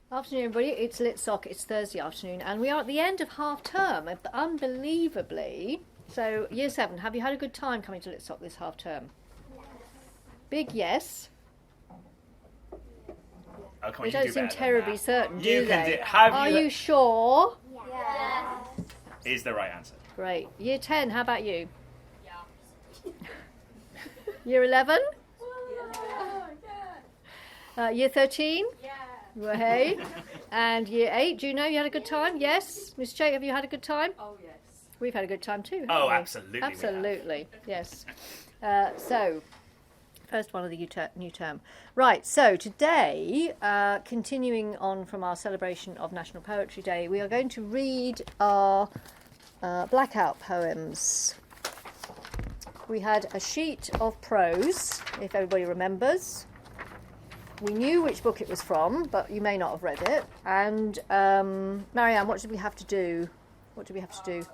Afternoon, everybody. It's Litsoc. It's Thursday afternoon, and we are at the end of half term, unbelievably. So, Year 7, have you had a good time coming to Litsoc this half term? Yes. Big yes. Oh, come on, They don't seem terribly certain, do You they? can do. Are you sure? Yes. Is the right answer. Great. Year 10, how about you? Year 11? Year 13? Yeah. Hey. And Year 8, Juno, you had a good time? Yes. Miss Jake, have you had a good time? Oh, yes. We've had a good time too. Oh, haven't we? absolutely. Absolutely, yes. So, first one of the new term. Right, so today, continuing on from our celebration of National Poetry Day, we are going to read our blackout poems. We had a sheet of prose, if everybody remembers. We knew which book it was from, but you may not have read it. And Marianne, what did we have to do? What did we have to do?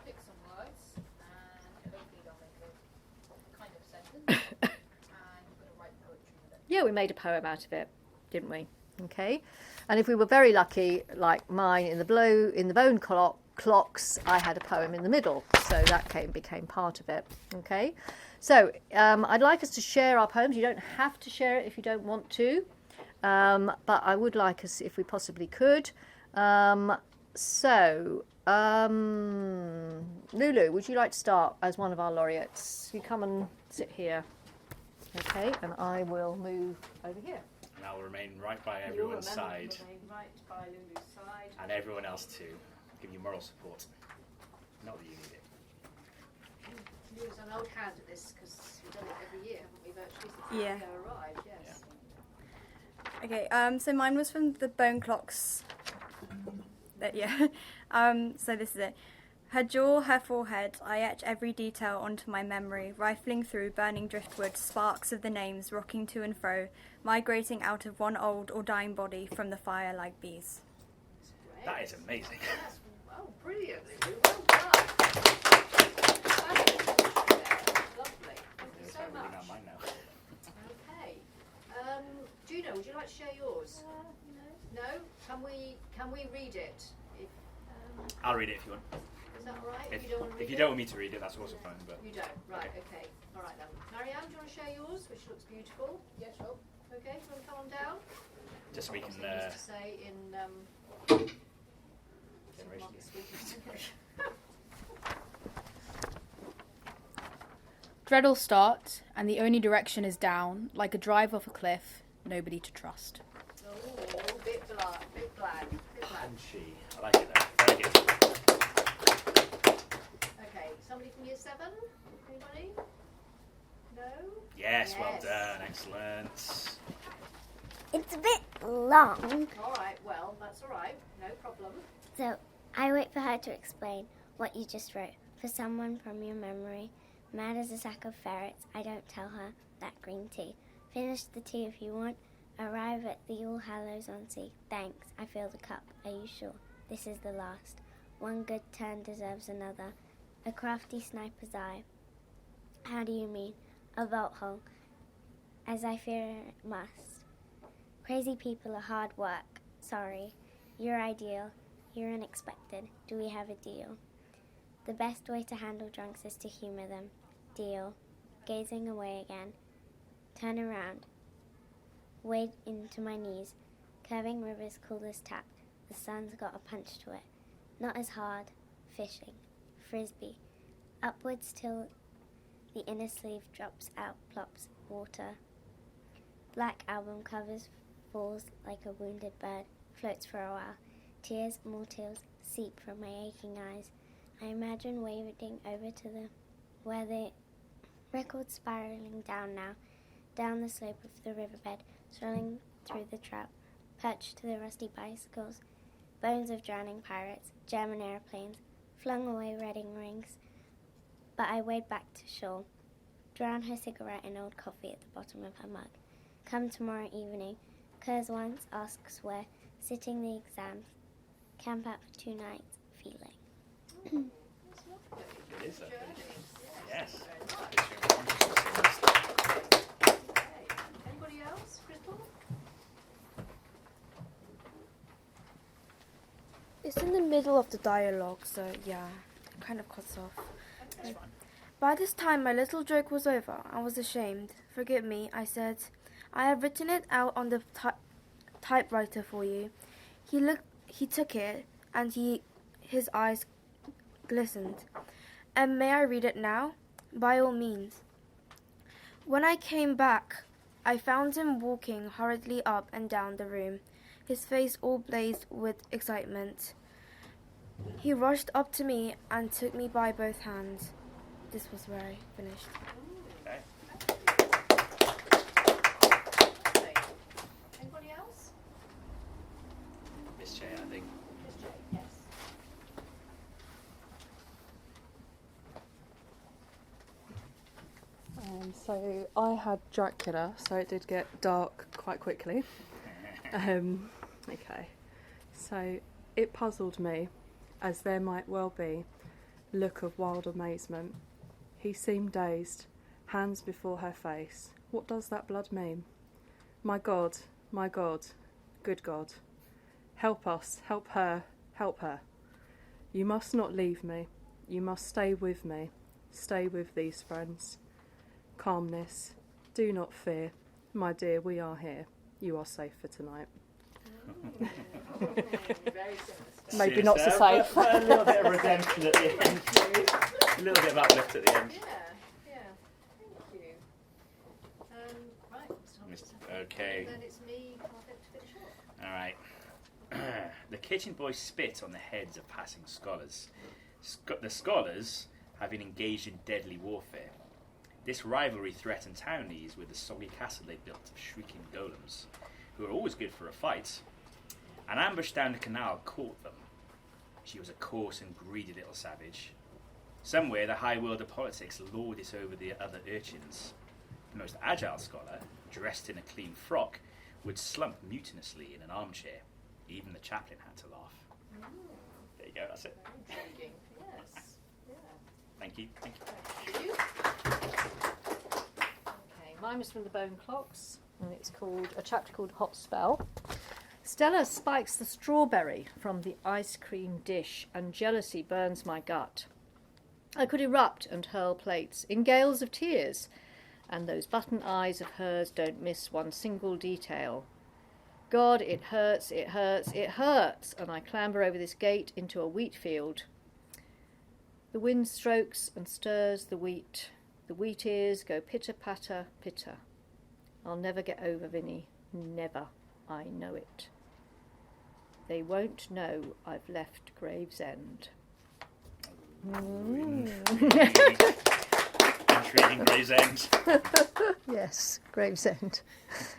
Pick some words, and hopefully they'll make a kind of sentence, and you're going to write poetry with it. Yeah, we made a poem out of it, didn't we? Okay. And if we were very lucky, like mine in the bone clocks, I had a poem in the middle, so that became part of it. Okay. So I'd like us to share our poems. You don't have to share it if you don't want to, but I would like us, if we possibly could. Lulu, would you like to start as one of our laureates? You come and sit here. Okay, and I will move over here. And I'll remain right by You'll everyone's remember side. to remain right by Lulu's side. And everyone else too. Give you moral support. Not that you need it. Lulu's an old hand at this because we've done it every year, haven't we, virtually, since Yeah. Leo arrived, yes. Okay, so mine was from the Bone Clocks. So this is it. Her jaw, her forehead, I etch every detail onto my memory, rifling through burning driftwood, sparks of the names rocking to and fro, migrating out of one old or dying body from the fire like bees. That is amazing. That's, well, brilliant, Lulu. Well done. Lovely. Thank you so Reading out much. mine now. Okay. Juno, would you like to share yours? No. No? Can we read it? I'll read it if you want. Is that all right? If you don't want to read you it? don't want me to read it, that's also fine. But You don't. Right. Okay. All right then. Marianne, do you want to share yours, which looks beautiful? Yeah, sure. Okay. Do you want to come on down? just so we can. Something just to say in Generation. Dread'll start, and the only direction is down, like a drive off a cliff, nobody to trust. Oh, bit black, bit black, bit black. Punchy. I like it though. Very good. Okay, somebody from year 7? Anybody? No? Yes, well Yes. done. Excellent. It's a bit long, All right, well, that's all right. No problem. so I wait for her to explain what you just wrote. For someone from your memory, mad as a sack of ferrets, I don't tell her that green tea. Finish the tea if you want. Arrive at the All Hallows on Sea. Thanks, I fill the cup. Are you sure? This is the last. One good turn deserves another. A crafty sniper's eye. How do you mean? A vault hole, as I fear it must. Crazy people are hard work. Sorry. You're ideal. You're unexpected. Do we have a deal? The best way to handle drunks is to humour them. Deal. Gazing away again. Turn around. Wade into my knees. Curving rivers cool as tap. The sun's got a punch to it. Not as hard. Fishing. Frisbee. Upwards till the inner sleeve drops out, plops water. Black album covers, falls like a wounded bird, floats for a while. Tears, more tears, seep from my aching eyes. I imagine wading over to where the record's spiraling down now, down the slope of the riverbed, swirling through the trout, perched to the rusty bicycles, bones of drowning pirates, German airplanes, flung away wedding rings. But I wade back to shore, drown her cigarette in old coffee at the bottom of her mug. Come tomorrow evening, curs once, asks where, sitting the exams, camp out for 2 nights, feeling. It is that. Yes. Anybody else? Crystal? It's in the middle of the dialogue, so yeah, it kind of cuts off. That's fine. By this time, my little joke was over. I was ashamed. Forgive me, I said. I have written it out on the typewriter for you. He took it, and his eyes glistened. And may I read it now? By all means. When I came back, I found him walking hurriedly up and down the room, his face all blazed with excitement. He rushed up to me and took me by both hands. This was where I finished. Okay. Anybody else? Miss J, I think. Yes. So I had Dracula, so it did get dark quite quickly. Okay, so it puzzled me, as there might well be, look of wild amazement. He seemed dazed, hands before her face. What does that blood mean? My God, good God. Help us, help her, help her. You must not leave me. You must stay with me. Stay with these friends. Calmness. Do not fear. My dear, we are here. You are safe for tonight. Very sinister. Maybe not so safe. But a little bit of redemption at the end. A little bit of uplift at the end. Yeah. Thank you. Right. Okay. Then it's me. Perfect to finish off. All right. The kitchen boy spit on the heads of passing scholars. The scholars have been engaged in deadly warfare. This rivalry threatened townies with the soggy castle they built of shrieking golems, who are always good for a fight. An ambush down the canal caught them. She was a coarse and greedy little savage. Somewhere the high world of politics lorded it over the other urchins. The most agile scholar, dressed in a clean frock, would slump mutinously in an armchair. Even the chaplain had to laugh. There you go, that's it. Very intriguing. Yes. Yeah. Thank you. Thank you. Okay, mine was from the Bone Clocks, and it's called a chapter called Hot Spell. Stella spikes the strawberry from the ice cream dish, and jealousy burns my gut. I could erupt and hurl plates in gales of tears, and those button eyes of hers don't miss one single detail. God, it hurts, it hurts, it hurts, and I clamber over this gate into a wheat field. The wind strokes and stirs the wheat. The wheat ears go pitter-patter, pitter. I'll never get over Vinny. Never. I know it. They won't know I've left Gravesend. Intriguing Gravesend. Yes, Gravesend.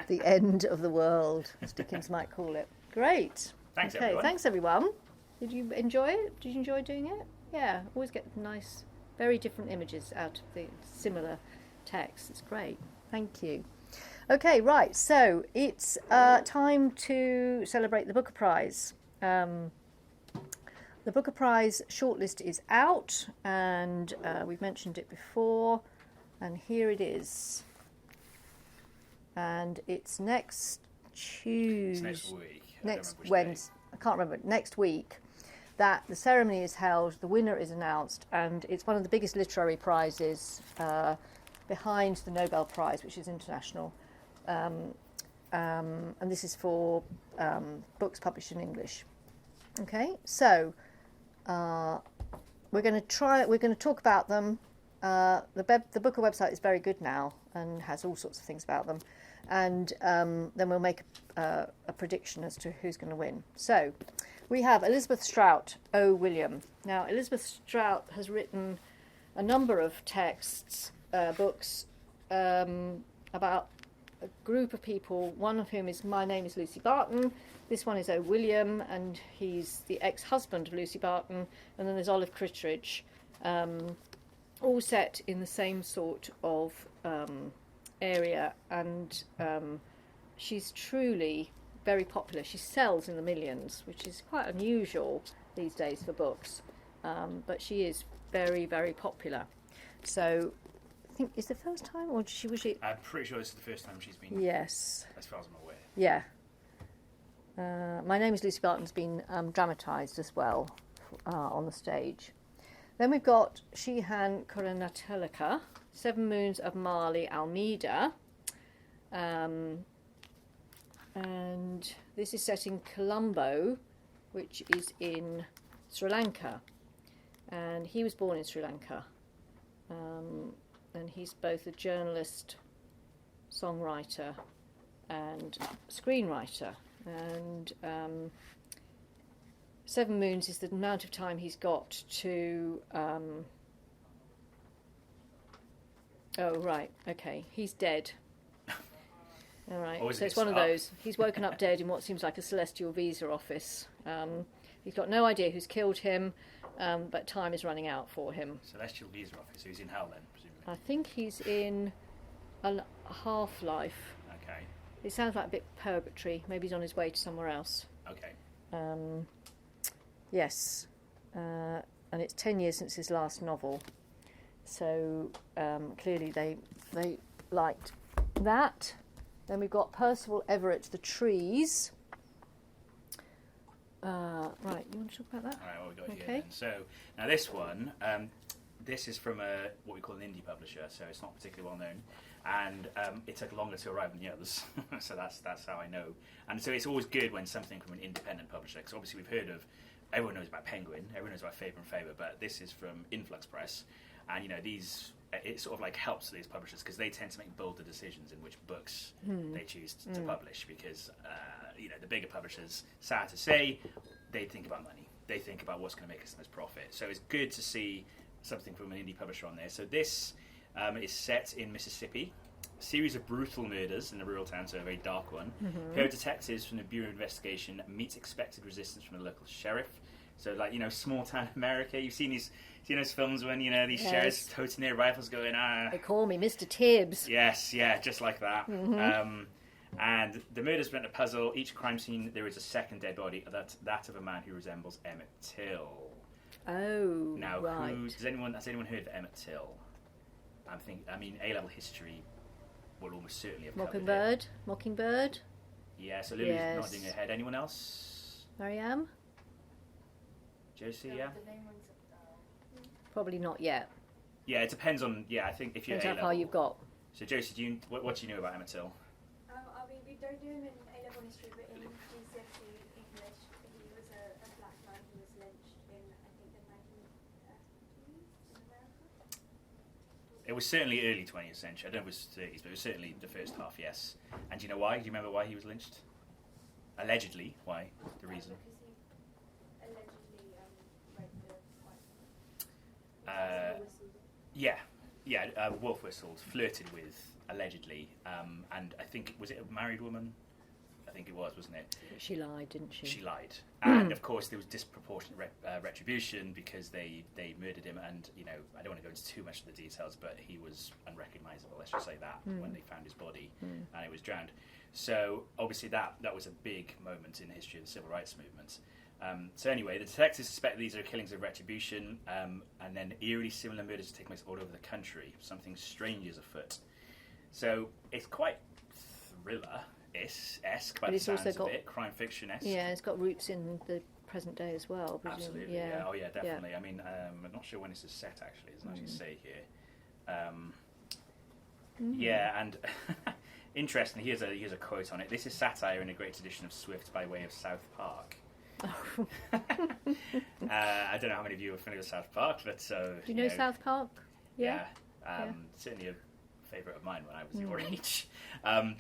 The end of the world, as Dickens might call it. Great. Thanks, Okay, everyone. thanks everyone. Did you enjoy it? Did you enjoy doing it? Yeah, always get nice, very different images out of the similar text. It's great. Thank you. Okay, right, so it's time to celebrate the Booker Prize. The Booker Prize shortlist is out, and we've mentioned it before, and here it is. And it's next Tuesday. It's next week. Next Wednesday. I can't remember. Next week. That the ceremony is held, the winner is announced, and it's one of the biggest literary prizes behind the Nobel Prize, which is international. And this is for books published in English. Okay, so we're going to talk about them. The Booker website is very good now and has all sorts of things about them. And then we'll make a prediction as to who's going to win. So we have Elizabeth Strout, O. William. Now, Elizabeth Strout has written a number of texts, books, about a group of people, one of whom is My Name is Lucy Barton. This one is O. William, and he's the ex-husband of Lucy Barton. And then there's Olive Kittredge, all set in the same sort of area. And she's truly very popular. She sells in the millions, which is quite unusual these days for books. But she is very, very popular. So I think, is it the first time, or was she? I'm pretty sure this is the first time she's been. Yes. As far as I'm aware. Yeah. My Name is Lucy Barton's been dramatised as well on the stage. Then we've got Shehan Coronatelica, 7 Moons of Marley Almeida. And this is set in Colombo, which is in Sri Lanka. And he was born in Sri Lanka. And he's both a journalist, songwriter, and screenwriter. And 7 moons is the amount of time he's got to... oh, right, okay, he's dead. All right, so it's one of those. He's woken up dead in what seems like a celestial visa office. He's got no idea who's killed him, but time is running out for him. Celestial visa office, so he's in hell then, presumably? I think he's in a half-life. Okay. It sounds like a bit purgatory. Maybe he's on his way to somewhere else. Okay. Yes. And it's 10 years since his last novel. So clearly they liked that. Then we've got Percival Everett, The Trees. Right, you want to talk about that? All right, what we got Okay. here then. So, now this one, this is from what we call an indie publisher, so it's not particularly well known. And it took longer to arrive than the others, so that's how I know. And so it's always good when something from an independent publisher, because obviously we've heard of, everyone knows about Penguin, everyone knows about Faber and Faber, but this is from Influx Press, and you know these, it sort of like helps these publishers because they tend to make bolder decisions in which books they choose to publish, because you know the bigger publishers, sad to say, they think about money, they think about what's going to make us the most profit. So it's good to see something from an indie publisher on there. So this is set in Mississippi. A series of brutal murders in a rural town, so a very dark one. A pair of detectives from the Bureau of Investigation meet expected resistance from a local sheriff. So, like, you know, small town America. You've seen those films when, you know, these sheriffs toting their rifles going, They call me Mr. Tibbs. Yes, yeah, just like that. And the murders present a puzzle. Each crime scene, there is a second dead body, that of a man who resembles Emmett Till. Oh, Now, right. has anyone heard of Emmett Till? I mean, A-level history will almost certainly have covered him. Mockingbird. Yeah, so Lily's Yes. nodding her head. Anyone else? Marianne? Josie, yeah? Probably not yet. Yeah, it depends on, I think if you're Depends how A-level. far you've got. So Josie, what do you know about Emmett Till? I mean, we don't do him in A-level history, but in GCSE English, he was a black man who was lynched in, I think, the 1930s in America. It was certainly early 20th century. I don't know if it was 30s, but it was certainly the first half, yes. And do you know why? Do you remember why he was lynched? Allegedly, why? The reason? Because he allegedly raped the wife. Wolf whistled, flirted with, allegedly, and I think, was it a married woman? I think it was, wasn't it? She lied, didn't she? She lied. And, of course, there was disproportionate retribution because they murdered him, and, you know, I don't want to go into too much of the details, but he was unrecognisable, let's just say that, when they found his body, and it was drowned. So, obviously, that was a big moment in the history of the civil rights movement. So anyway, the detectives suspect these are killings of retribution, and then eerily similar murders take place all over the country. Something strange is afoot. So it's quite thriller-esque by But the it's sounds also of got- it, crime fiction-esque. Yeah, it's got roots in the present day as well. Presumably. Absolutely, yeah. Oh yeah, definitely. I mean, I'm not sure when this is set actually, it doesn't actually say here. Yeah, and interestingly, here's a quote on it. This is satire in a great tradition of Swift by way of South Park. I don't know how many of you are familiar with South Park, but Do you know South Park? Yeah, certainly a favourite of mine when I was your age.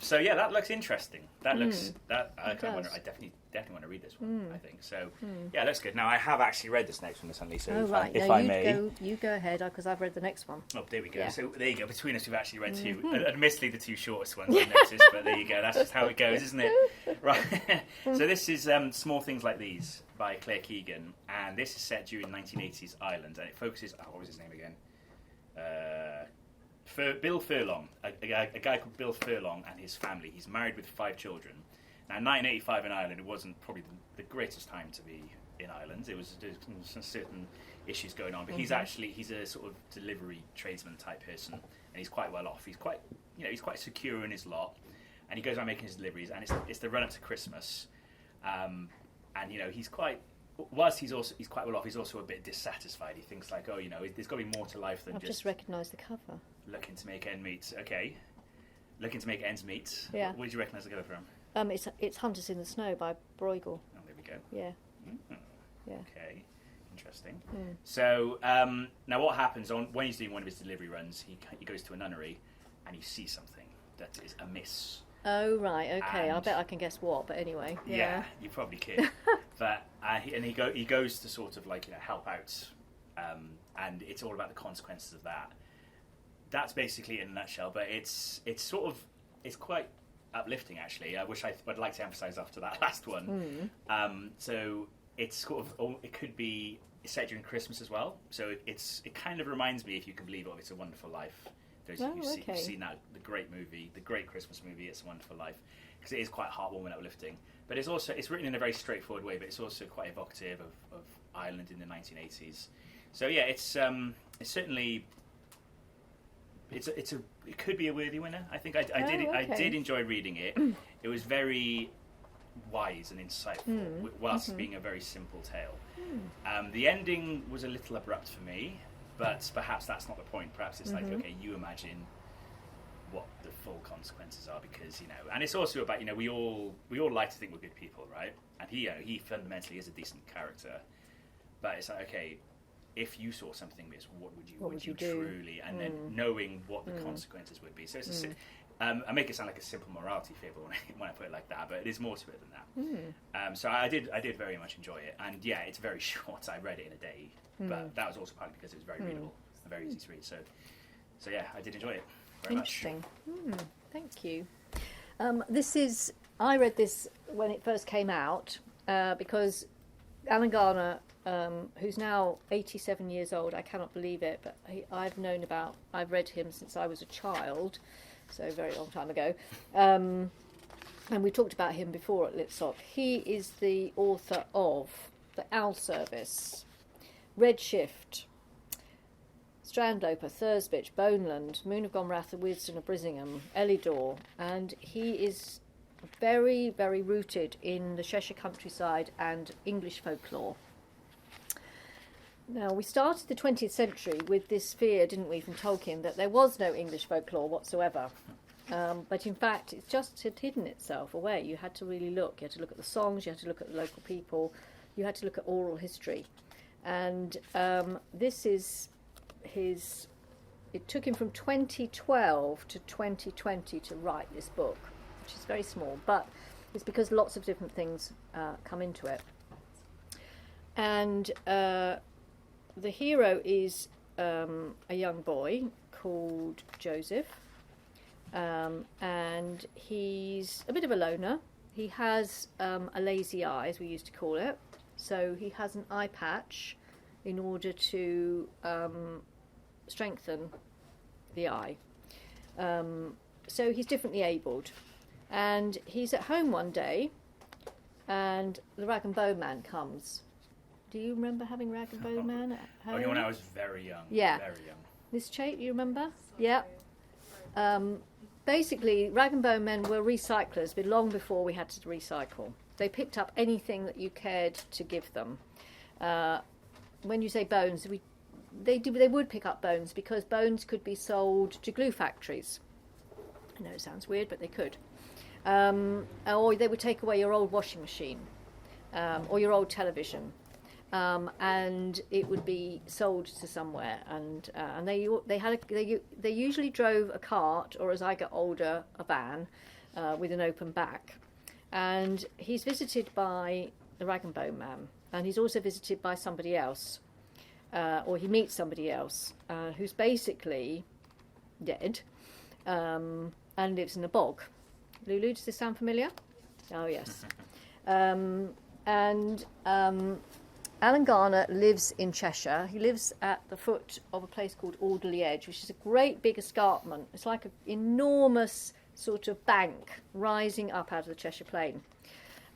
So yeah, that looks interesting. That looks I definitely want to read this one. I think so. Yeah, looks good. Now I have actually read this next one, Miss Huntley. So Oh, right. if No, I may, you go ahead, because I've read the next one. Oh, there we go. Yeah. So there you go. Between us, we've actually read two. Admittedly, the two shortest ones I've noticed, but there you go. That's just how it goes, isn't it? Right. So this is Small Things Like These by Claire Keegan, and this is set during 1980s Ireland, and it focuses. What was his name again? Bill Furlong, a guy called Bill Furlong and his family. He's married with 5 children. Now, 1985 in Ireland, it wasn't probably the greatest time to be in Ireland. There's some certain issues going on, but he's a sort of delivery tradesman type person, and he's quite well off. He's quite secure in his lot, and he goes around making his deliveries. And it's the run up to Christmas, And he's quite. Whilst he's quite well off, he's also a bit dissatisfied. He thinks like, there's got to be more to life than I've just recognised the cover. looking to make ends meet. Okay, looking to make ends meet. Yeah. What did you recognise the cover from? It's Hunters in the Snow by Bruegel. Oh, there we go. Yeah. Yeah. Okay, interesting. So now, what happens when he's doing one of his delivery runs? He goes to a nunnery, and he sees something that is amiss. Oh right, okay. I bet I can guess what, but anyway. Yeah, you probably can. But he goes to sort of help out, and it's all about the consequences of that. That's basically it in a nutshell. But it's quite uplifting actually. I wish I'd like to emphasise after that last one. So it's sort of it could be set during Christmas as well. So it kind of reminds me, if you can believe it, of It's a Wonderful Life. Those of you who've seen that, the great movie, the great Christmas movie, It's a Wonderful Life, because it is quite heartwarming, uplifting. But it's written in a very straightforward way, but it's also quite evocative of Ireland in the 1980s. So yeah, it's certainly it could be a worthy winner. I think I did enjoy reading it. It was very wise and insightful, whilst being a very simple tale. The ending was a little abrupt for me. But perhaps that's not the point. Perhaps it's like, okay, you imagine what the full consequences are, because and it's also about we all like to think we're good people, right? And he fundamentally is a decent character, but it's like, okay, if you saw something miss, what would you do? Truly, and then knowing what the consequences would be. So it's I make it sound like a simple morality fable when I put it like that, but it is more to it than that. So I did very much enjoy it, and yeah, it's very short. I read it in a day. But that was also partly because it was very readable and very easy to read. So yeah, I did enjoy it very much. Interesting. Thank you. I read this when it first came out because Alan Garner, who's now 87 years old, I cannot believe it, but I've read him since I was a child, so a very long time ago. And we talked about him before at Litsoc. He is the author of The Owl Service, Redshift, Strandloper, Thursbitch, Boneland, Moon of Gomrath, The Wisdom of Brisingham, Elidor, and he is very, very rooted in the Cheshire countryside and English folklore. Now, we started the 20th century with this fear, didn't we, from Tolkien, that there was no English folklore whatsoever. But in fact, it just had hidden itself away. You had to really look. You had to look at the songs, you had to look at the local people, you had to look at oral history. And this is it took him from 2012 to 2020 to write this book, which is very small, but it's because lots of different things come into it. And the hero is a young boy called Joseph, and he's a bit of a loner. He has a lazy eye, as we used to call it. So he has an eye patch in order to strengthen the eye. So he's differently abled. And he's at home one day, and the rag and bone man comes. Do you remember having rag and bone man at home? Only when I was very young. Yeah. Very young. Miss Chait, you remember? Yeah. Basically, rag and bone men were recyclers, but long before we had to recycle. They picked up anything that you cared to give them. When you say bones, they would pick up bones because bones could be sold to glue factories. I know it sounds weird, but they could. Or they would take away your old washing machine or your old television, and it would be sold to somewhere. And they usually drove a cart, or as I got older, a van with an open back. And he's visited by the rag and bone man, and he's also visited by somebody else, or he meets somebody else who's basically dead and lives in a bog. Lulu, does this sound familiar? Oh, yes. Alan Garner lives in Cheshire. He lives at the foot of a place called Alderley Edge, which is a great big escarpment. It's like an enormous sort of bank rising up out of the Cheshire Plain.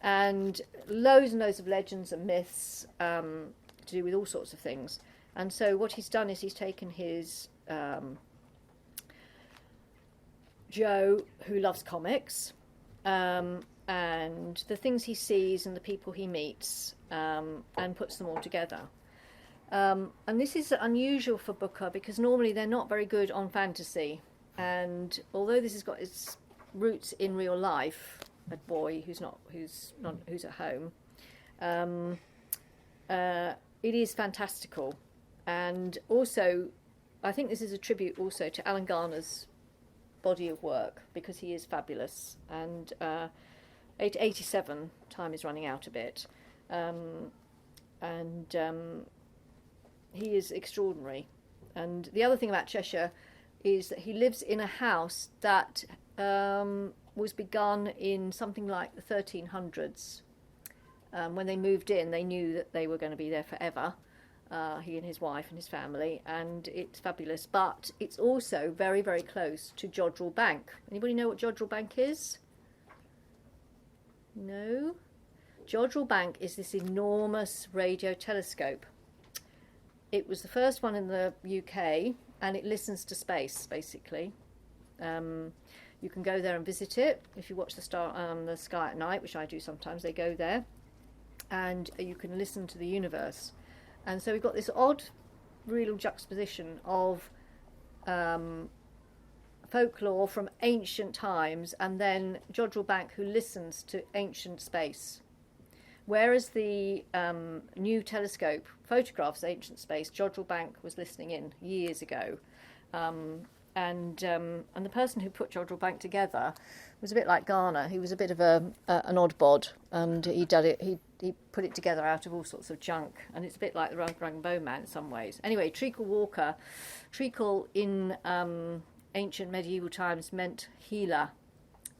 And loads of legends and myths to do with all sorts of things. And so what he's done is he's taken his Joe, who loves comics, and and the things he sees and the people he meets, and puts them all together. And this is unusual for Booker because normally they're not very good on fantasy. And although this has got its roots in real life, a boy who's at home, it is fantastical. And also, I think this is a tribute also to Alan Garner's body of work because he is fabulous. And 87, time is running out a bit, he is extraordinary. And the other thing about Cheshire is that he lives in a house that was begun in something like the 1300s. When they moved in, they knew that they were going to be there forever, he and his wife and his family, and it's fabulous. But it's also very, very close to Jodrell Bank. Anybody know what Jodrell Bank is? No? Jodrell Bank is this enormous radio telescope. It was the first one in the UK, and it listens to space, basically. You can go there and visit it. If you watch the sky at night, which I do sometimes, they go there, and you can listen to the universe. And so we've got this odd, real juxtaposition of folklore from ancient times, and then Jodrell Bank, who listens to ancient space. Whereas the new telescope photographs ancient space, Jodrell Bank was listening in years ago. And the person who put Jodrell Bank together was a bit like Garner. He was a bit of an odd bod, and he put it together out of all sorts of junk, and it's a bit like the Rung Bowman in some ways. Anyway, treacle in ancient medieval times meant healer,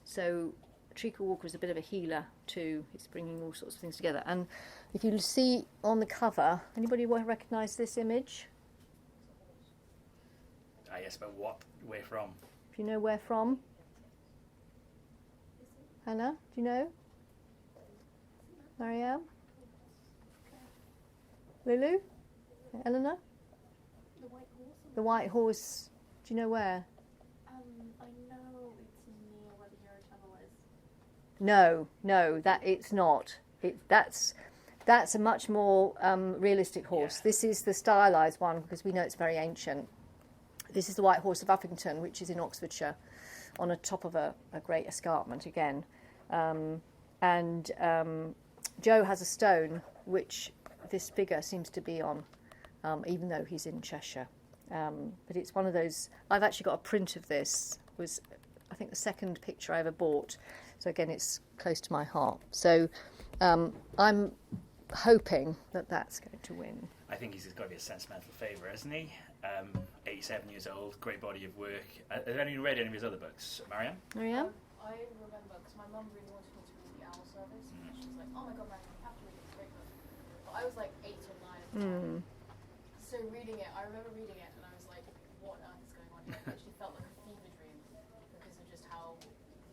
so Treacle Walker is a bit of a healer too. It's bringing all sorts of things together. And if you see on the cover, anybody recognise this image? Yes, but what? Where from? Do you know where from? Hannah, do you know? Marianne? Lulu? Eleanor? The White Horse? The White Horse, do you know where? I know it's near where the Eurotunnel is. No, that it's not. That's a much more realistic horse. Yeah. This is the stylised one because we know it's very ancient. This is the White Horse of Uffington, which is in Oxfordshire, on the top of a great escarpment again. Joe has a stone which this figure seems to be on, even though he's in Cheshire. But it's one of those. I've actually got a print of this. It was, I think, the second picture I ever bought. So again, it's close to my heart. So I'm hoping that that's going to win. I think he's got to be a sentimental favourite, hasn't he? 87 years old, great body of work. Have you read any of his other books, Marianne? Marianne? I remember, because my mum really wanted me to read The Owl Service, and she was like, oh my god, Marianne, you have to read it, it's a great book. But I was like 8 or 9 at the time. So reading it, I remember reading it, and I was like, what on earth is going on here? It actually felt like a fever dream because of just how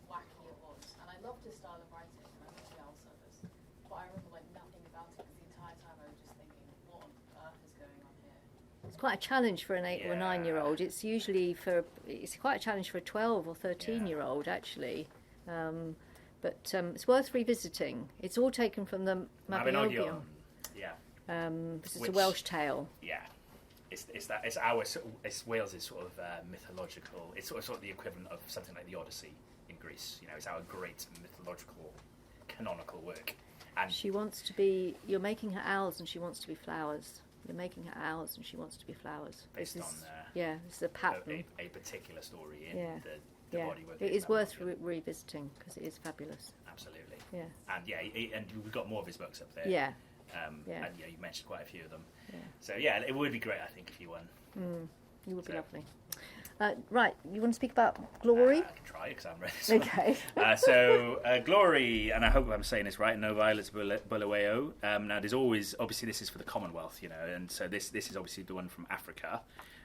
wacky it was. And I loved his style of writing, and I loved The Owl Service. But I remember like nothing about it, because the entire time I was just thinking, what on earth is going on here? It's quite a challenge for an 8 or a 9-year-old. It's quite a challenge for a 12 or 13-year-old actually. But it's worth revisiting. It's all taken from the Mabinogion. Yeah. This is a Welsh tale. Yeah. It's Wales's sort of mythological. It's sort of the equivalent of something like the Odyssey in Greece. You know, it's our great mythological, canonical work. And She wants to be. You're making her owls, and she wants to be flowers. You're making her owls, and she wants to be flowers. based on This is a pattern. a particular story in Yeah. the Yeah, body work. it is worth revisiting because it is fabulous. Absolutely. Yeah. And and we've got more of his books up there. Yeah. And you mentioned quite a few of them. Yeah. So it would be great, I think, if you won. You would be lovely. Right, you want to speak about Glory? I can try because I haven't read this one. Okay. Glory, and I hope I'm saying this right, No Violets Bulawayo. Now, there's always, obviously, this is for the Commonwealth, and so this is obviously the one from Africa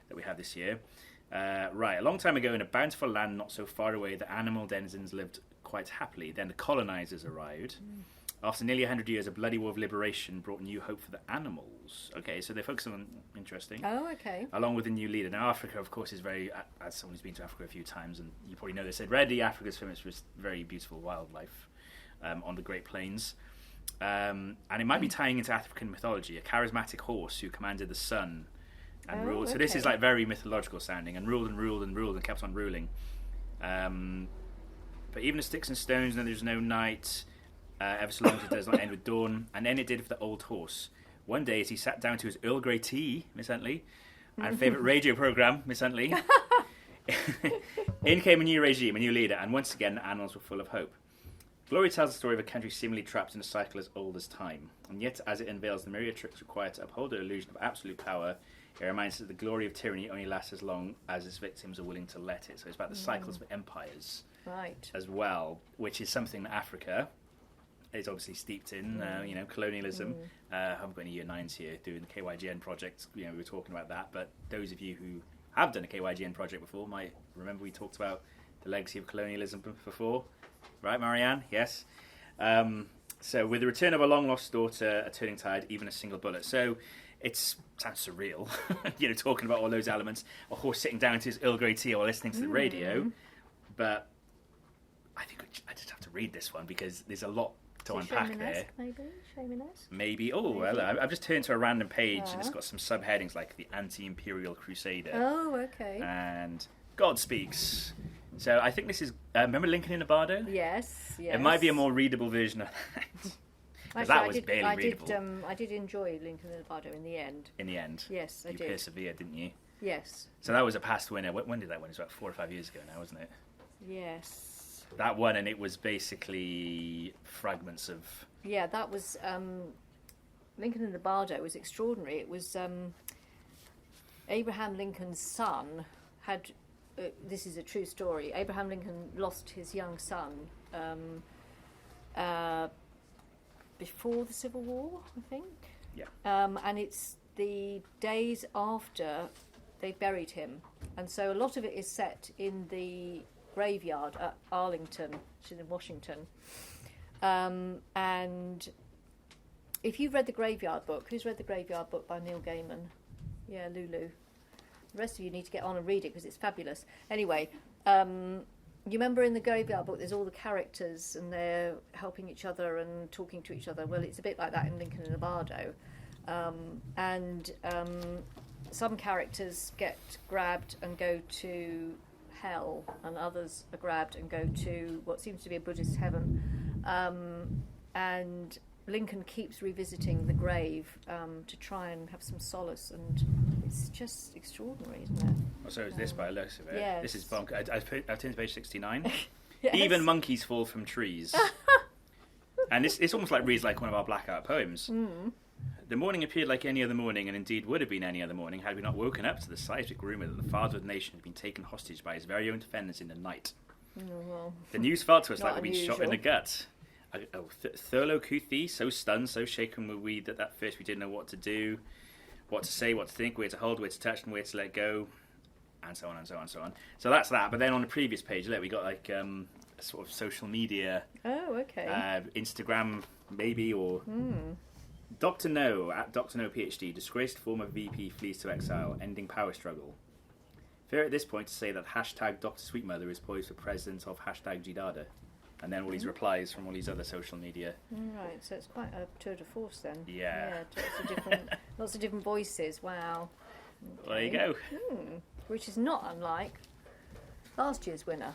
that we have this year. Right, a long time ago in a bountiful land not so far away, the animal denizens lived quite happily. Then the colonisers arrived. After nearly 100 years, a bloody war of liberation brought new hope for the animals. Okay, so they're focusing on interesting. Oh, okay. Along with a new leader. Now, Africa, of course, is very, as someone who's been to Africa a few times, and you probably know this already, Africa's famous for its very beautiful wildlife. on the Great Plains. And it might be tying into African mythology, a charismatic horse who commanded the sun and ruled. So this is like very mythological sounding, and ruled and ruled and ruled and kept on ruling. But even the sticks and stones, and there's no night, ever so long as it does not end with dawn. And then it did for the old horse. One day as he sat down to his Earl Grey tea, Miss Huntley, and favourite radio programme, Miss Huntley, in came a new regime, a new leader, and once again the animals were full of hope. Glory tells the story of a country seemingly trapped in a cycle as old as time, and yet as it unveils the myriad tricks required to uphold the illusion of absolute power, it reminds us that the glory of tyranny only lasts as long as its victims are willing to let it. So it's about the cycles of empires as well, which is something that Africa is obviously steeped in, colonialism. I haven't got any year 9s here doing the KYGN project, we were talking about that, but those of you who have done a KYGN project before might remember we talked about the legacy of colonialism before. Right, Marianne? Yes. So with the return of a long-lost daughter, a turning tide, even a single bullet. So it sounds surreal, talking about all those elements. A horse sitting down to his Earl Grey tea or listening to the radio. But I think I just have to read this one because there's a lot to unpack there. Maybe. Oh, well, I've just turned to a random page and it's got some subheadings like the Anti-Imperial Crusader. Oh, okay. And God Speaks. So I think this is... remember Lincoln in Bardo? Yes. It might be a more readable version of that. Because that was barely readable. I did enjoy Lincoln in Bardo in the end. In the end? Yes, I did. You persevered, didn't you? Yes. So that was a past winner. When did that win? It was about 4 or 5 years ago now, wasn't it? Yes. That one, and it was basically fragments of... Yeah, that was... Lincoln in Bardo was extraordinary. It was... Abraham Lincoln's son had... this is a true story. Abraham Lincoln lost his young son before the Civil War, I think. Yeah. And it's the days after they buried him. And so a lot of it is set in the graveyard at Arlington, which is in Washington. And if you've read the Graveyard Book, who's read the Graveyard Book by Neil Gaiman? Yeah, Lulu. The rest of you need to get on and read it because it's fabulous. Anyway, you remember in the Graveyard Book there's all the characters and they're helping each other and talking to each other. Well, it's a bit like that in Lincoln in Bardo. Some characters get grabbed and go to hell, and others are grabbed and go to what seems to be a Buddhist heaven. And Lincoln keeps revisiting the grave to try and have some solace, and it's just extraordinary, isn't it? Oh, so is this by the looks of it? Yes. This is bonkers. I've turned to page 69. Yes. Even monkeys fall from trees. And it's almost like reads like one of our blackout poems. The morning appeared like any other morning, and indeed would have been any other morning had we not woken up to the seismic rumour that the father of the nation had been taken hostage by his very own defenders in the night. Well, The news felt to us Not like we'd been shot in the unusual. gut. Thurlow Kuthi, so stunned, so shaken were we that at first we didn't know what to do, what to say, what to think, where to hold, where to touch, and where to let go, and so on and so on and so on. So that's that. But then on the previous page, we got like a sort of social media, oh, okay. Instagram maybe, or Dr. No at Dr. No PhD, disgraced former VP flees to exile, ending power struggle. Fair at this point to say that hashtag Dr. Sweetmother is poised for president of hashtag Gidada. And then all these replies from all these other social media. Right, so it's quite a tour de force then. Yeah. Lots of different voices. Wow. Well, there you go. Which is not unlike last year's winner,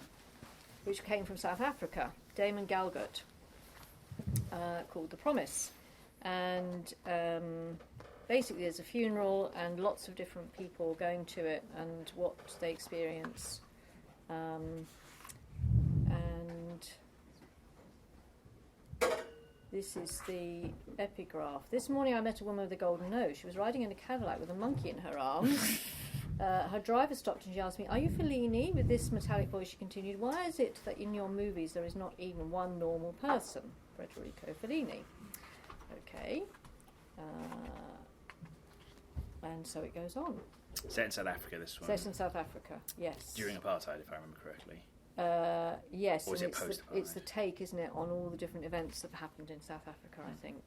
which came from South Africa, Damon Galgut, called The Promise. And basically there's a funeral and lots of different people going to it and what they experience. And this is the epigraph. This morning I met a woman with a golden nose. She was riding in a Cadillac with a monkey in her arms. Her driver stopped and she asked me, "Are you Fellini?" With this metallic voice she continued, "Why is it that in your movies there is not even one normal person?" Federico Fellini. Okay. And so it goes on. Set in South Africa, this one. Set in South Africa, yes. During apartheid, if I remember correctly. Yes, Or is and it post-apartheid? it's the take, isn't it, on all the different events that have happened in South Africa, I think.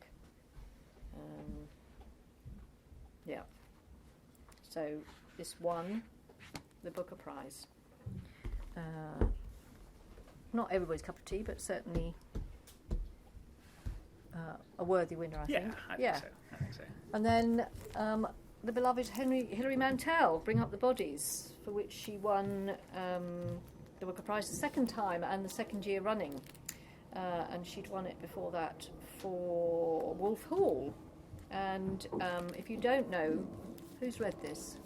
Yeah. So this won the Booker Prize. Not everybody's cup of tea, but certainly a worthy winner, I think. I think so. And then the beloved Hilary Mantel, Bring Up the Bodies, for which she won the Booker Prize the second time and the second year running. And she'd won it before that for Wolf Hall. And if you don't know, who's read this?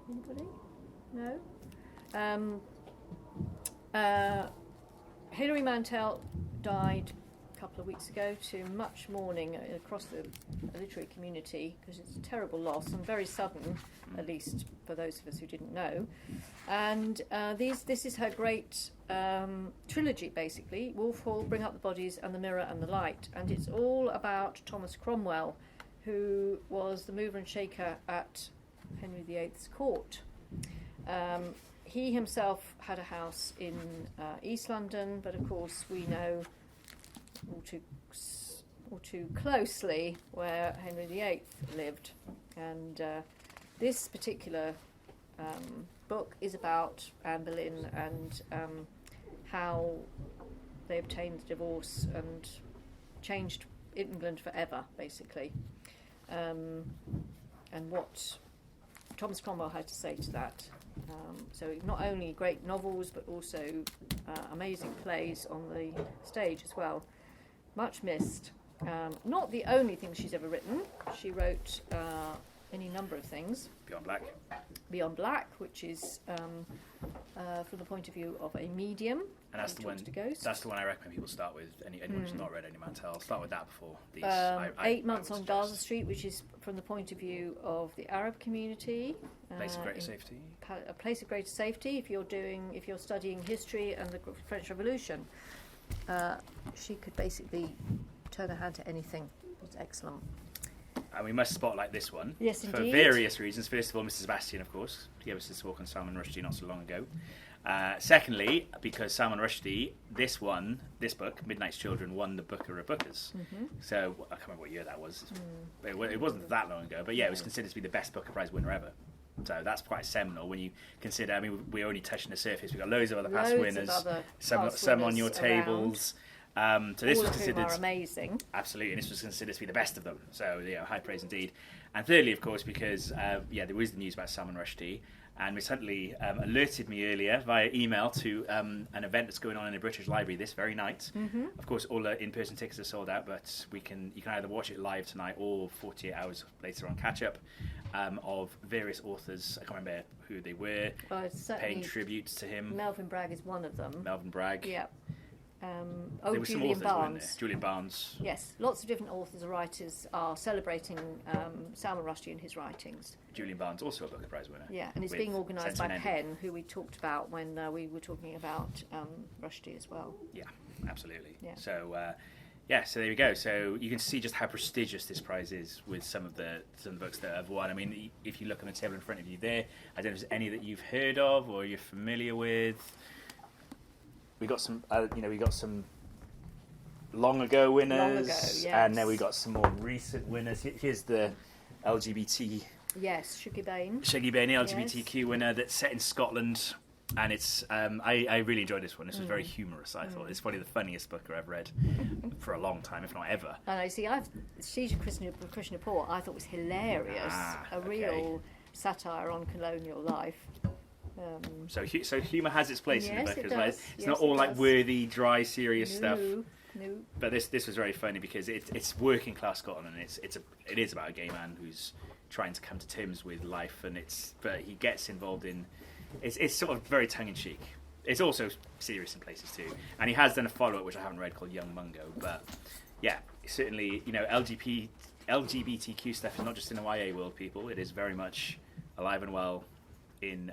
Anybody? No? Hilary Mantel died a couple of weeks ago, to much mourning across the literary community, because it's a terrible loss and very sudden, at least for those of us who didn't know. And this is her great trilogy, basically: Wolf Hall, Bring Up the Bodies, and The Mirror and the Light. And it's all about Thomas Cromwell, who was the mover and shaker at Henry VIII's court. He himself had a house in East London, but of course we know all too closely where Henry VIII lived. And this particular book is about Anne Boleyn and how they obtained the divorce and changed England forever, basically. And what Thomas Cromwell had to say to that. So not only great novels, but also amazing plays on the stage as well. Much missed. Not the only thing she's ever written. She wrote any number of things. Beyond Black, which is from the point of view of a medium. And that's the one. That's the one I recommend people start with. Anyone who's not read any Mantel, start with that before these. 8 Months on Gaza Street, which is from the point of view of the Arab community. Place of Greater Safety. A Place of Greater Safety. If you're studying history and the French Revolution, she could basically turn her hand to anything. It's excellent. And we must spotlight this one. Yes, for indeed. various reasons. First of all, Mrs. Sebastian, of course. He gave us this walk on Salman Rushdie not so long ago. Secondly, because Salman Rushdie, this book, Midnight's Children, won the Booker of Bookers. Mm-hmm. So I can't remember what year that was. It wasn't that long ago, but yeah, it was considered to be the best Booker Prize winner ever. So that's quite seminal when you consider. I mean, we're only touching the surface. We've got loads of other past winners, some on your tables. So this was considered are amazing. Absolutely, and this was considered to be the best of them. So yeah, high praise indeed. And thirdly, of course, because there was the news about Salman Rushdie, and Miss Huntley alerted me earlier via email to an event that's going on in the British Library this very night. Mm-hmm. Of course, all the in-person tickets are sold out, but you can either watch it live tonight or 48 hours later on catch up of various authors. I can't remember who they were. Well, paying tributes to him. Melvin Bragg is one of them. Melvin Bragg. Yeah. There were some Julian authors, Barnes. weren't there? Julian Barnes. Yes, lots of different authors and writers are celebrating Salman Rushdie and his writings. Julian Barnes, also a Booker Prize winner. Yeah, and it's being organised by Penn, who we talked about when we were talking about Rushdie as well. Yeah, absolutely. Yeah. So, so there we go. So you can see just how prestigious this prize is with some of the books that have won. I mean, if you look on the table in front of you there, I don't know if there's any that you've heard of or you're familiar with. We got some, we got some long ago winners, yes. And then we got some more recent winners. Here's the LGBT. Yes, Shuggie Bain. Shuggie Bain, the LGBTQ winner that's set in Scotland, and it's. I really enjoyed this one. This was very humorous. I thought it's probably the funniest book I've read for a long time, if not ever. And I see, Siege of Krishna Paul, I thought was hilarious. Real satire on colonial life. So humour has its place in the book it as well. does. It's not all like worthy, dry, serious stuff. No. But this was very funny because it's working class Scotland, and it is about a gay man who's trying to come to terms with life, but he gets involved in. It's sort of very tongue in cheek. It's also serious in places too, and he has done a follow up which I haven't read called Young Mungo. But yeah, certainly LGBTQ stuff is not just in the YA world, people. It is very much alive and well in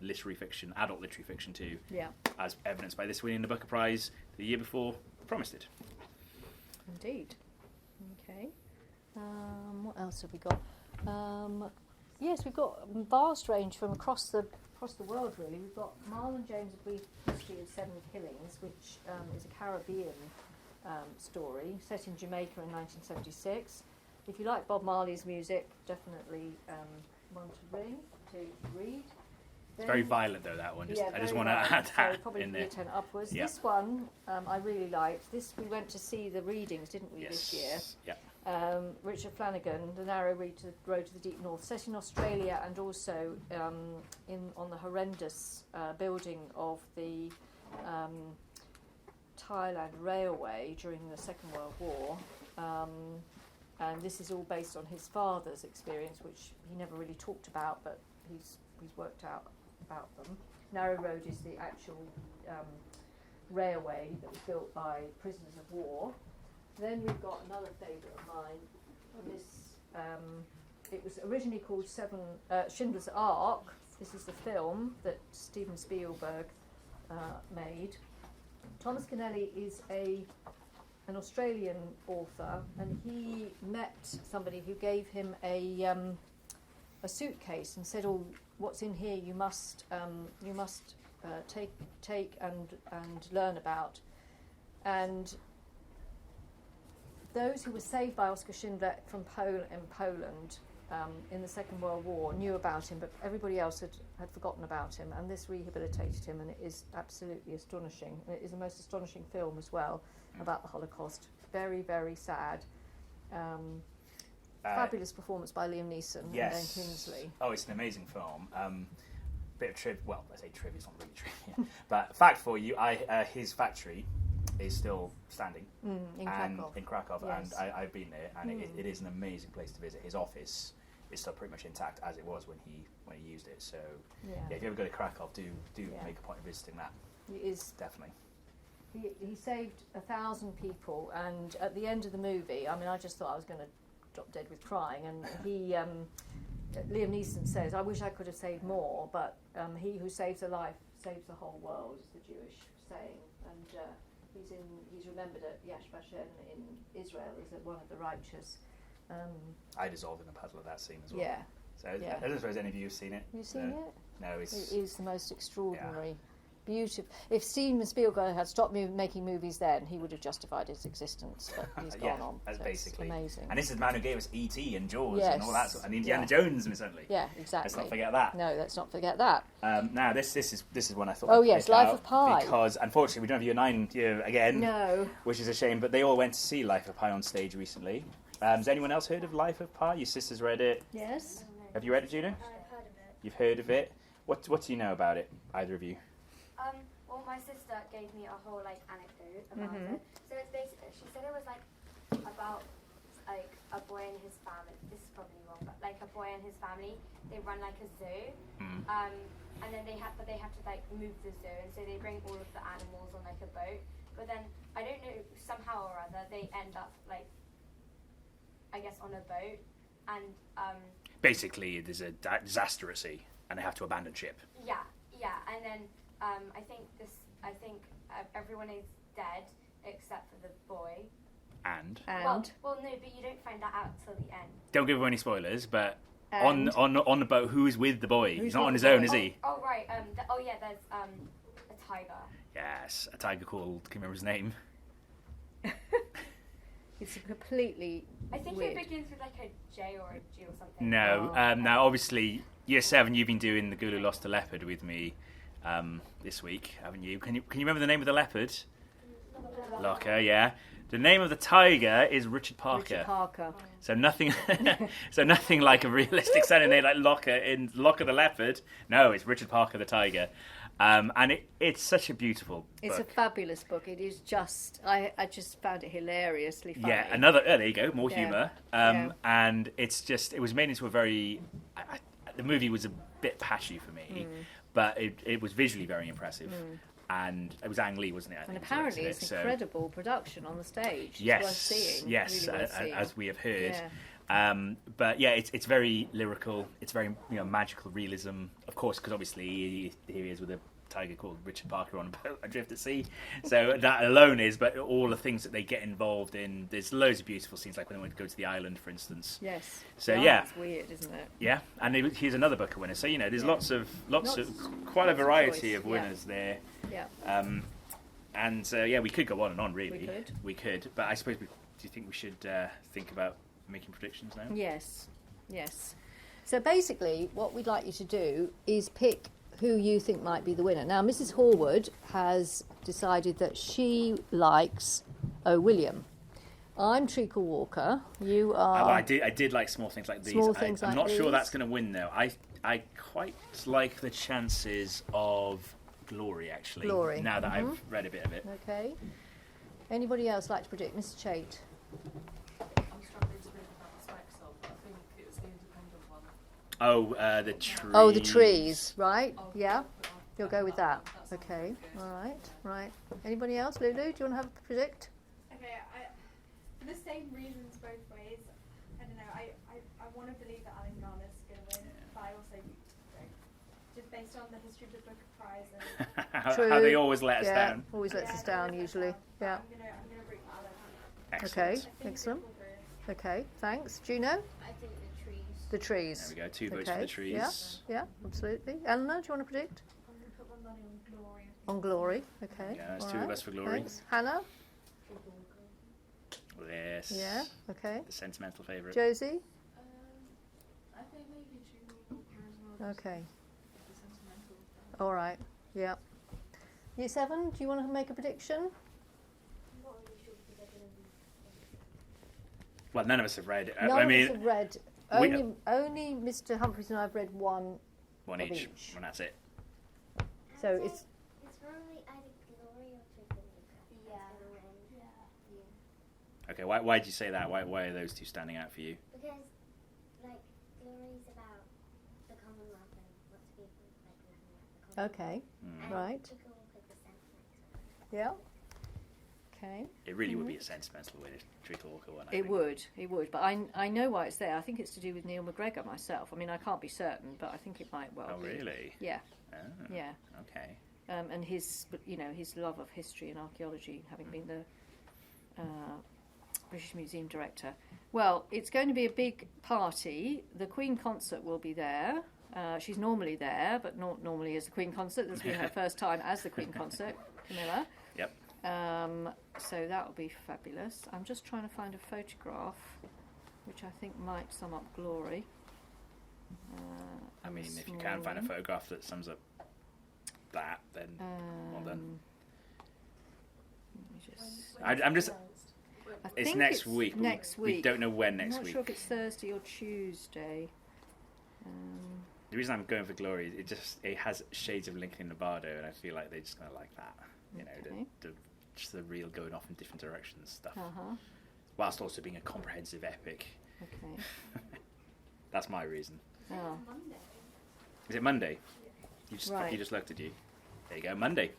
literary fiction, adult literary fiction too, as evidenced by this winning the Booker Prize the year before Promised It. Indeed. Okay. What else have we got? Yes, we've got a vast range from across the world, really. We've got Marlon James' A Brief History of Seven Killings, which is a Caribbean story set in Jamaica in 1976. If you like Bob Marley's music, definitely one to read. It's very violent though, that one. I just very want to violent, add that so probably in from there. year 10 upwards. Yeah. This one I really liked. This we went to see the readings, didn't we, this year? Yeah. Richard Flanagan, The Narrow Road to the Deep North, set in Australia and also on the horrendous building of the Thailand Railway during the Second World War. And this is all based on his father's experience, which he never really talked about, but he's worked out about them. Narrow Road is the actual railway that was built by prisoners of war. Then we've got another favourite of mine. And this, it was originally called Schindler's Ark. This is the film that Steven Spielberg made. Thomas Keneally is an Australian author, and he met somebody who gave him a suitcase and said, "Oh, what's in here? You must take and learn about." And those who were saved by Oskar Schindler from Poland in the Second World War knew about him, but everybody else had forgotten about him, and this rehabilitated him, and it is absolutely astonishing. And it is the most astonishing film as well about the Holocaust. Very, very sad. Fabulous performance by Liam Neeson and Ben Kingsley. Oh, it's an amazing film. Bit of trivia. Well, I say trivia, it's not really trivia. But fact for you, his factory is still standing in Krakow. In Krakow, Yes. and I've been there, and it is an amazing place to visit. His office is still pretty much intact as it was when he used it. So, if you ever go to Krakow, do make a point of visiting that. He is Definitely. He saved 1,000 people, and at the end of the movie, I mean, I just thought I was going to drop dead with crying. And he, Liam Neeson says, "I wish I could have saved more, but he who saves a life saves the whole world," is the Jewish saying. And he's remembered at Yad Vashem in Israel as one of the righteous. I dissolved in a puddle of that scene as well. Yeah. So I don't suppose any of you have seen it. Have you seen it? No, It is the most extraordinary, beautiful. If Steven Spielberg had stopped making movies then, he would have justified his existence. But he's gone on. That's so basically it's amazing. And this is the man who gave us E.T. and Jaws Yes. and all that, and Indiana Jones, certainly. Yeah, exactly. Let's not forget that. No, let's not forget that. Now this is one I thought. Oh I'd yes, pick Life out of Pi. Because unfortunately we don't have Year 9 here again. No. Which is a shame. But they all went to see Life of Pi on stage recently. Has anyone else heard of Life of Pi? Your sister's read it. Yes. Have you read it, Juno? I've heard of it. You've heard of it. What do you know about it? Either of you? Well, my sister gave me a whole anecdote about it. So it's basically, she said it was about a boy and his family. This is probably wrong, but a boy and his family, they run a zoo, and then they have to move the zoo, and so they bring all of the animals on a boat. But then I don't know, somehow or other they end up I guess on a boat, and Basically, there's a disaster at sea, and they have to abandon ship. yeah, and then I think everyone is dead except for the boy. And Well, no, but you don't find that out till the end. don't give away any spoilers, but And- on the boat, who is with the boy? Who's He's not with on his the own, boy? is he? Oh right. There's a tiger. Yes, a tiger called. Can you remember his name? It's completely I think weird. it begins with a J or a G or something. No. Oh. Now, obviously, Year 7, you've been doing the Gulu Lost a Leopard with me this week, haven't you? Can you remember the name of the leopard? Locker, yeah. The name of the tiger is Richard Parker. Richard Parker. So nothing, like a realistic sounding name like Locker the leopard. No, it's Richard Parker the tiger, and it's such a beautiful It's book. a fabulous book. It is just, I just found it hilariously funny. Yeah, there you go, more Yeah. humour. Yeah. And it was made into a very. The movie was a bit patchy for me, but it was visually very impressive. And it was Ang Lee, wasn't it? I And think, apparently directed it's it, so- incredible production on the stage. It's Yes, worth seeing. yes, Really worth seeing. as we have heard. Yeah. But yeah, it's very lyrical. It's very magical realism, of course, because obviously here he is with a tiger called Richard Parker on a boat adrift at sea. So that alone is, but all the things that they get involved in. There's loads of beautiful scenes, like when they went to go to the island, for instance. Yes. So, Oh, yeah. It's weird, isn't it? Yeah, and here's another Booker winner. So there's lots of Lots quite a of variety choice, of winners there. Yeah. And we could go on and on, really. We could. But I suppose, do you think we should think about making predictions now? Yes. Yes. So basically, what we'd like you to do is pick who you think might be the winner. Now, Mrs. Horwood has decided that she likes O. William. I'm Treacle Walker. You are... I did like Small Things Like These. I'm not sure that's going to win, though. I quite like the chances of Glory, actually. Glory. Now that I've read a bit of it. Okay. Anybody else like to predict? Mr. Chait. I'm struggling to think about the specs of, but I think it's the independent one. Oh, the trees. Oh, the trees, right? Yeah. You'll go with that. Okay. All right. Right. Anybody else? Lulu, do you want to have a predict? Okay, for the same reasons both ways, I don't know, I want to believe that Alan Garner's going to win, but I also don't. Just based on the history of the Booker Prize and... How they always let us down. Always lets us down, usually. Yeah. I'm going to root for Alan. Excellent. Okay. Excellent. Okay. Thanks. Juno? I think the trees. The trees. There we go. 2 votes for the trees. Yeah, absolutely. Eleanor, do you want to predict? I'm going to put my money on Glory. On Glory. Okay. Yeah, that's all 2 of right. us for Glory. Thanks. Hannah? Yes. Yeah. Okay. The sentimental favourite. Josie? I think maybe Julie Walker as well. Okay. The sentimental. All right. Yeah. Year 7, do you want to make a prediction? I'm not really sure because they're going to be. Well, none of us have read it. None I of mean, us have read. we- Only Mr. Humphreys and I have read one. one of each, each. and that's it. So I'd say it's It's probably either Glory or Treacle Walker. Okay, why did you say that? Why are those 2 standing out for you? Because, like, Glory's about the Commonwealth and lots of people like living at the Commonwealth. okay. And Right. Treacle Walker's the sentimental. Yeah. Okay. It really would be a sentimental win, Treacle Walker one. I It think. would. But I know why it's there. I think it's to do with Neil McGregor myself. I mean, I can't be certain, but I think it might well Oh, be. really? Yeah. Oh, Yeah. okay. And his love of history and archaeology, having been the British Museum director. Well, it's going to be a big party. The Queen concert will be there. She's normally there, but not normally as the Queen concert. This will be her first time as the Queen concert, Camilla. Yep. So that will be fabulous. I'm just trying to find a photograph, which I think might sum up Glory. I mean, this if you can find a morning. photograph that sums up that, then well done. Let me just. I'm just. I It's think next week. Next week. We don't know when I'm next not week. sure if it's Thursday or Tuesday. The reason I'm going for Glory, it has shades of Lincoln and Nobardo, and I feel like they're just going to like that. You know, Okay. just the real going off in different directions stuff, Uh-huh. whilst also being a comprehensive epic. Okay. That's my reason. Oh. Is it Monday? Right. You just looked at you. There you go, Monday.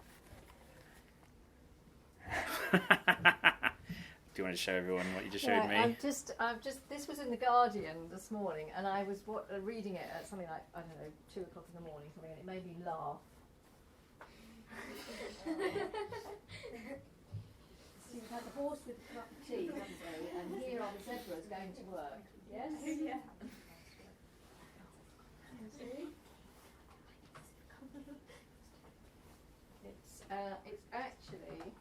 Do you want to show everyone what you just showed me? I've just. This was in the Guardian this morning, and I was reading it at something like 2:00 in the morning, something, and it made me laugh. So you've had the horse with a cup of tea, haven't you? And here are the zebras going to work. Yes. Yeah. See? It's actually.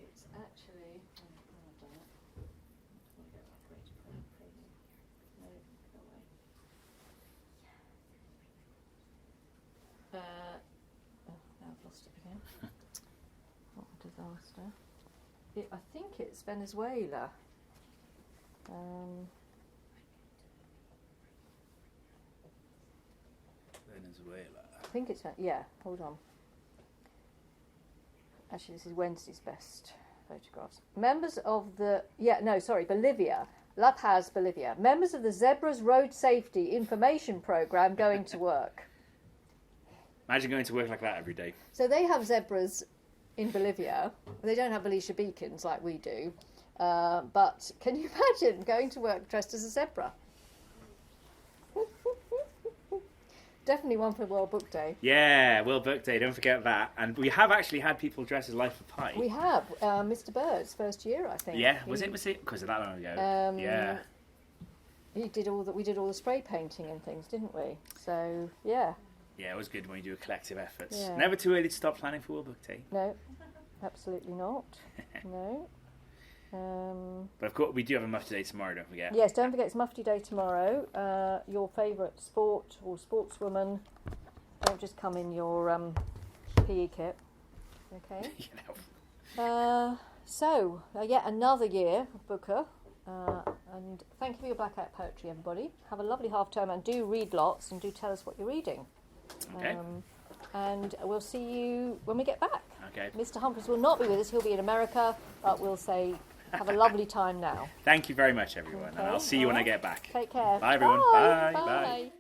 It's actually. Oh, I've done it. I want to get that page. No, go away. Now I've lost it again. What a disaster. I think it's Venezuela. Venezuela. I think it's hold on. Actually, this is Wednesday's best photographs. Members of Bolivia. La Paz, Bolivia. Members of the Zebras Road Safety Information Program going to work. Imagine going to work like that every day. So they have zebras in Bolivia. They don't have Alicia beacons like we do. But can you imagine going to work dressed as a zebra? Definitely one for World Book Day. Yeah, World Book Day, don't forget that. And we have actually had people dressed as Life of Pi. We have Mr. Bird's first year, I think. Yeah, was it? Because of that long ago. Yeah. We did all the spray painting and things, didn't we? So yeah. Yeah, it was good when you do a collective effort. Yeah. Never too early to start planning for World Book Day. No, absolutely not. No. But of course, we do have a Mufti Day tomorrow, don't forget. Yes, don't forget it's Mufti Day tomorrow. Your favourite sport or sportswoman. Don't just come in your PE kit. Okay. You know. So, yet another year of Booker. And thank you for your blackout poetry, everybody. Have a lovely half term and do read lots and do tell us what you're reading. Okay. And we'll see you when we get back. Okay. Mr. Humphries will not be with us, he'll be in America, but we'll say have a lovely time now. Thank you very much, everyone, and I'll see you when I get back. Take care. Bye, everyone. Bye. Bye. Bye.